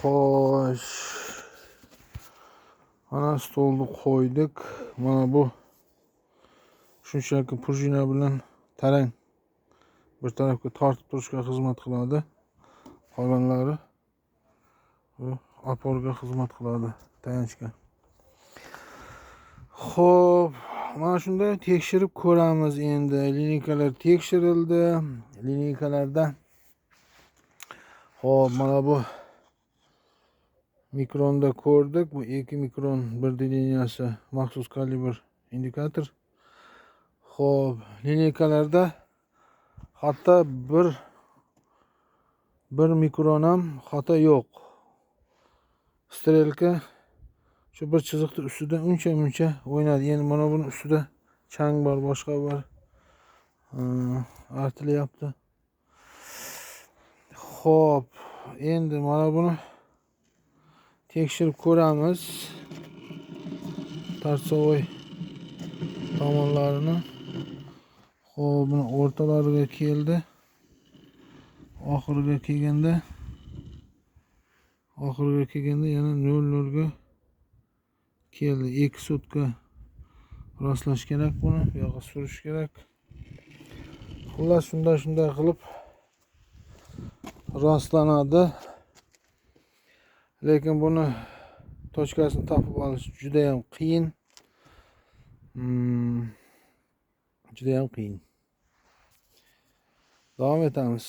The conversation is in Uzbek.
Xo'sh. Mana stolni qo'ydik. Mana bu shunchaki prujina bilan tarang bir tarafga tortib turishga xizmat qiladi. Qolganlari bu oporga xizmat qiladi, tayanchga. Xo'p, mana shunda tekshirib ko'ramiz endi. Lineykalar tekshirildi. Lineykalarda xo'p, mana bu mikronda ko'rdik. Bu 2 mikron 1 liniyasi maxsus kalibr indikator. Xo'p, lineykalarda hatto 1 mikron ham xato yo'q. Strelka shu bir chiziqning ustida uncha o'ynadi. Endi mana buni ustida chang bor, boshqa bor. Artilyapti. Xo'p, endi mana buni tekshirib ko'ramiz. Tarsovoy tomonlarini. Xo'p, buni o'rtalariga keldi. Oxiriga kelganda yana 0 ga keldi. 2 sutka rostlash kerak buni, bu yoqqa surish kerak. Xullas shunday qilib rostlanadi. Lekin buni tochkasini topib olish juda ham qiyin. Davom etamiz.